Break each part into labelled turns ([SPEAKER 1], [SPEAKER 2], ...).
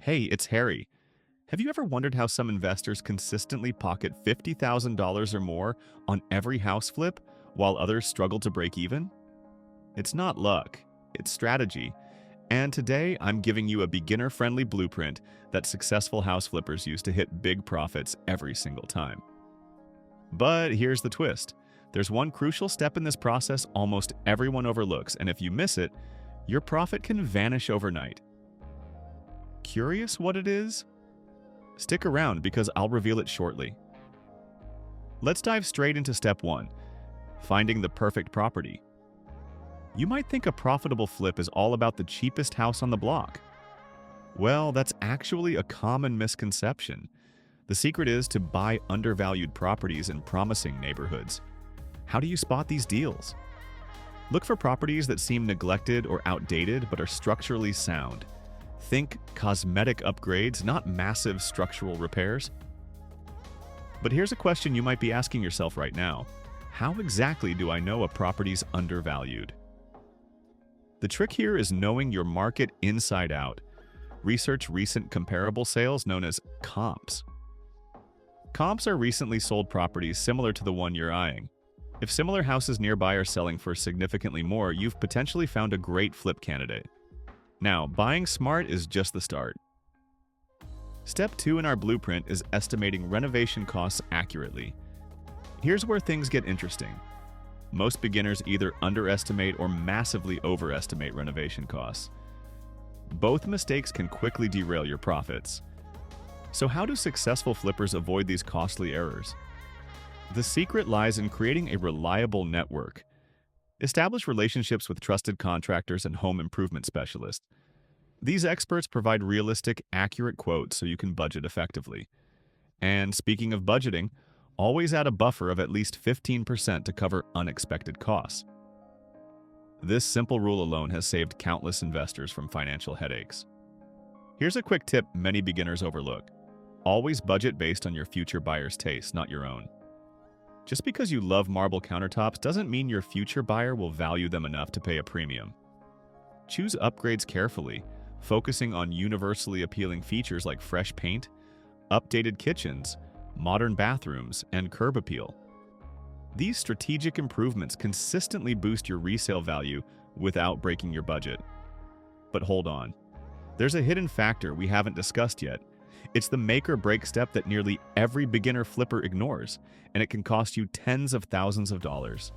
[SPEAKER 1] Hey, it's Harry. Have you ever wondered how some investors consistently pocket $50,000 or more on every house flip while others struggle to break even? It's not luck, it's strategy. And today, I'm giving you a beginner-friendly blueprint that successful house flippers use to hit big profits every single time. But here's the twist. There's one crucial step in this process almost everyone overlooks, and if you miss it, your profit can vanish overnight. Curious what it is? Stick around because I'll reveal it shortly. Let's dive straight into step 1, finding the perfect property. You might think a profitable flip is all about the cheapest house on the block. Well, that's actually a common misconception. The secret is to buy undervalued properties in promising neighborhoods. How do you spot these deals? Look for properties that seem neglected or outdated but are structurally sound. Think cosmetic upgrades, not massive structural repairs. But here's a question you might be asking yourself right now. How exactly do I know a property's undervalued? The trick here is knowing your market inside out. Research recent comparable sales known as comps. Comps are recently sold properties similar to the one you're eyeing. If similar houses nearby are selling for significantly more, you've potentially found a great flip candidate. Now, buying smart is just the start. Step 2 in our blueprint is estimating renovation costs accurately. Here's where things get interesting. Most beginners either underestimate or massively overestimate renovation costs. Both mistakes can quickly derail your profits. So how do successful flippers avoid these costly errors? The secret lies in creating a reliable network. Establish relationships with trusted contractors and home improvement specialists. These experts provide realistic, accurate quotes so you can budget effectively. And speaking of budgeting, always add a buffer of at least 15% to cover unexpected costs. This simple rule alone has saved countless investors from financial headaches. Here's a quick tip many beginners overlook. Always budget based on your future buyer's taste, not your own. Just because you love marble countertops doesn't mean your future buyer will value them enough to pay a premium. Choose upgrades carefully, focusing on universally appealing features like fresh paint, updated kitchens, modern bathrooms, and curb appeal. These strategic improvements consistently boost your resale value without breaking your budget. But hold on. There's a hidden factor we haven't discussed yet. It's the make or break step that nearly every beginner flipper ignores, and it can cost you tens of thousands of dollars.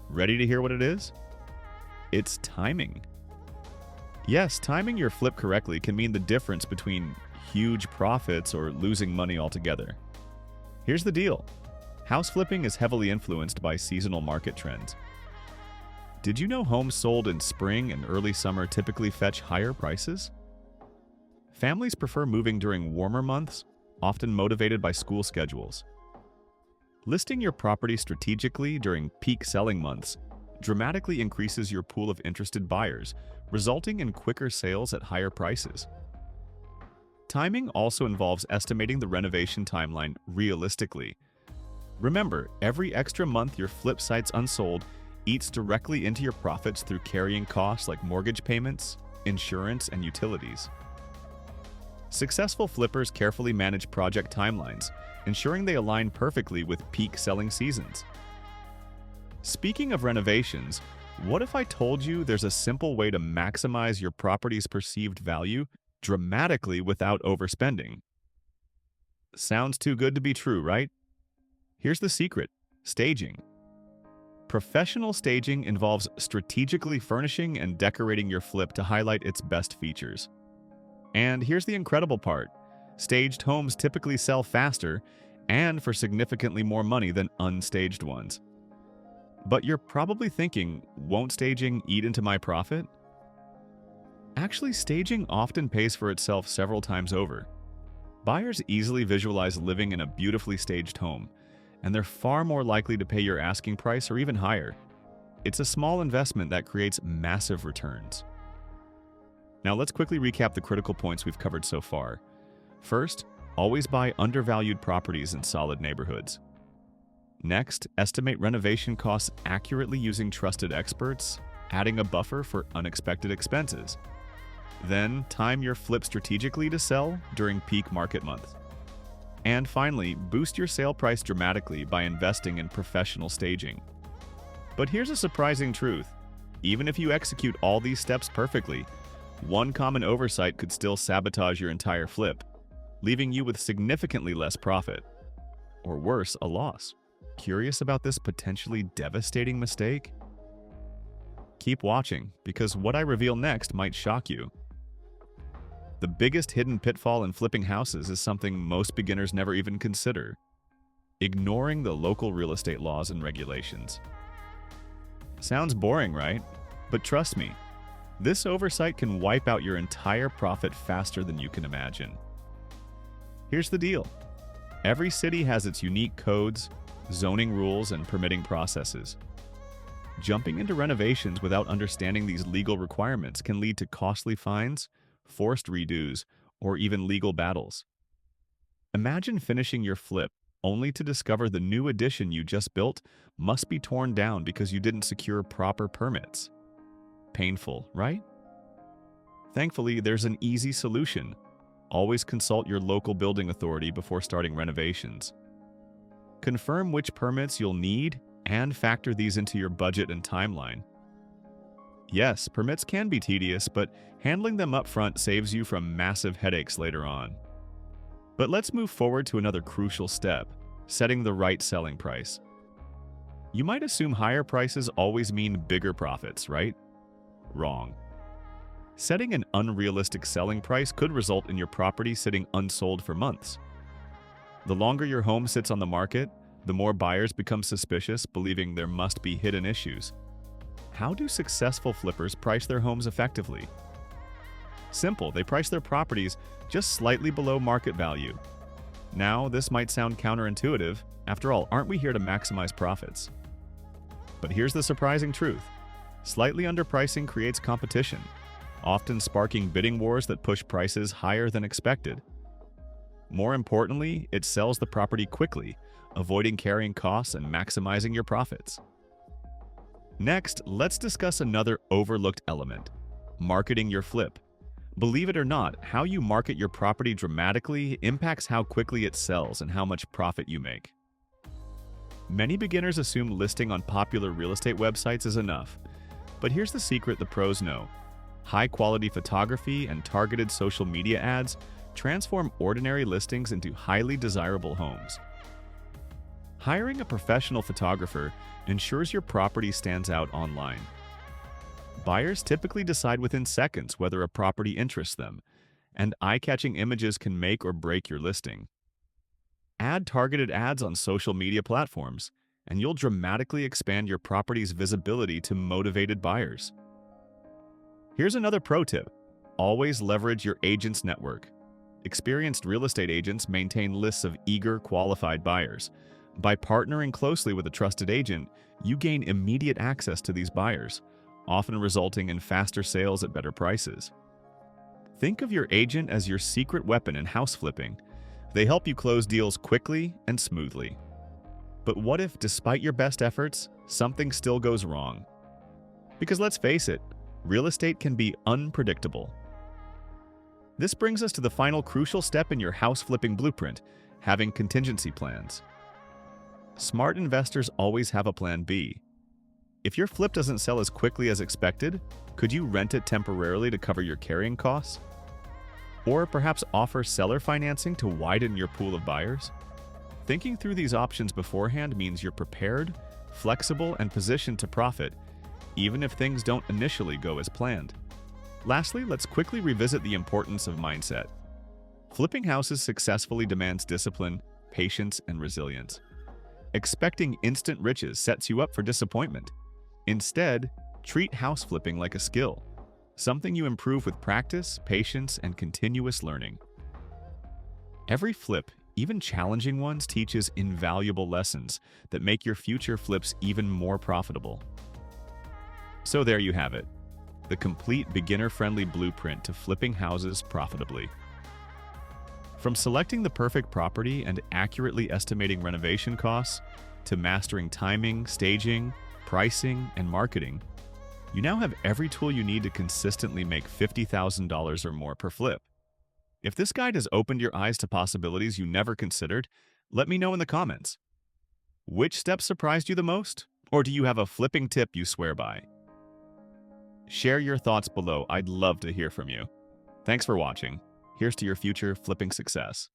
[SPEAKER 1] Ready to hear what it is? It's timing. Yes, timing your flip correctly can mean the difference between huge profits or losing money altogether. Here's the deal. House flipping is heavily influenced by seasonal market trends. Did you know homes sold in spring and early summer typically fetch higher prices? Families prefer moving during warmer months, often motivated by school schedules. Listing your property strategically during peak selling months dramatically increases your pool of interested buyers, resulting in quicker sales at higher prices. Timing also involves estimating the renovation timeline realistically. Remember, every extra month your flip site's unsold eats directly into your profits through carrying costs like mortgage payments, insurance, and utilities. Successful flippers carefully manage project timelines, ensuring they align perfectly with peak selling seasons. Speaking of renovations, what if I told you there's a simple way to maximize your property's perceived value dramatically without overspending? Sounds too good to be true, right? Here's the secret: staging. Professional staging involves strategically furnishing and decorating your flip to highlight its best features. And here's the incredible part. Staged homes typically sell faster and for significantly more money than unstaged ones. But you're probably thinking, won't staging eat into my profit? Actually, staging often pays for itself several times over. Buyers easily visualize living in a beautifully staged home, and they're far more likely to pay your asking price or even higher. It's a small investment that creates massive returns. Now let's quickly recap the critical points we've covered so far. First, always buy undervalued properties in solid neighborhoods. Next, estimate renovation costs accurately using trusted experts, adding a buffer for unexpected expenses. Then, time your flip strategically to sell during peak market months. And finally, boost your sale price dramatically by investing in professional staging. But here's a surprising truth. Even if you execute all these steps perfectly, one common oversight could still sabotage your entire flip, leaving you with significantly less profit. Or worse, a loss. Curious about this potentially devastating mistake? Keep watching, because what I reveal next might shock you. The biggest hidden pitfall in flipping houses is something most beginners never even consider: ignoring the local real estate laws and regulations. Sounds boring, right? But trust me, this oversight can wipe out your entire profit faster than you can imagine. Here's the deal. Every city has its unique codes, zoning rules, and permitting processes. Jumping into renovations without understanding these legal requirements can lead to costly fines, forced redos, or even legal battles. Imagine finishing your flip only to discover the new addition you just built must be torn down because you didn't secure proper permits. Painful, right? Thankfully, there's an easy solution. Always consult your local building authority before starting renovations. Confirm which permits you'll need and factor these into your budget and timeline. Yes, permits can be tedious, but handling them up front saves you from massive headaches later on. But let's move forward to another crucial step: setting the right selling price. You might assume higher prices always mean bigger profits, right? Wrong. Setting an unrealistic selling price could result in your property sitting unsold for months. The longer your home sits on the market, the more buyers become suspicious, believing there must be hidden issues. How do successful flippers price their homes effectively? Simple, they price their properties just slightly below market value. Now, this might sound counterintuitive. After all, aren't we here to maximize profits? But here's the surprising truth. Slightly underpricing creates competition, often sparking bidding wars that push prices higher than expected. More importantly, it sells the property quickly, avoiding carrying costs and maximizing your profits. Next, let's discuss another overlooked element: marketing your flip. Believe it or not, how you market your property dramatically impacts how quickly it sells and how much profit you make. Many beginners assume listing on popular real estate websites is enough. But here's the secret the pros know. High-quality photography and targeted social media ads transform ordinary listings into highly desirable homes. Hiring a professional photographer ensures your property stands out online. Buyers typically decide within seconds whether a property interests them, and eye-catching images can make or break your listing. Add targeted ads on social media platforms, and you'll dramatically expand your property's visibility to motivated buyers. Here's another pro tip: always leverage your agent's network. Experienced real estate agents maintain lists of eager, qualified buyers. By partnering closely with a trusted agent, you gain immediate access to these buyers, often resulting in faster sales at better prices. Think of your agent as your secret weapon in house flipping. They help you close deals quickly and smoothly. But what if, despite your best efforts, something still goes wrong? Because let's face it, real estate can be unpredictable. This brings us to the final crucial step in your house flipping blueprint: having contingency plans. Smart investors always have a plan B. If your flip doesn't sell as quickly as expected, could you rent it temporarily to cover your carrying costs? Or perhaps offer seller financing to widen your pool of buyers? Thinking through these options beforehand means you're prepared, flexible, and positioned to profit, even if things don't initially go as planned. Lastly, let's quickly revisit the importance of mindset. Flipping houses successfully demands discipline, patience, and resilience. Expecting instant riches sets you up for disappointment. Instead, treat house flipping like a skill, something you improve with practice, patience, and continuous learning. Every flip, even challenging ones, teaches invaluable lessons that make your future flips even more profitable. So there you have it, the complete beginner-friendly blueprint to flipping houses profitably. From selecting the perfect property and accurately estimating renovation costs, to mastering timing, staging, pricing, and marketing, You now have every tool you need to consistently make $50,000 or more per flip. If this guide has opened your eyes to possibilities you never considered, let me know in the comments. Which step surprised you the most? Or do you have a flipping tip you swear by? Share your thoughts below. I'd love to hear from you. Thanks for watching. Here's to your future flipping success.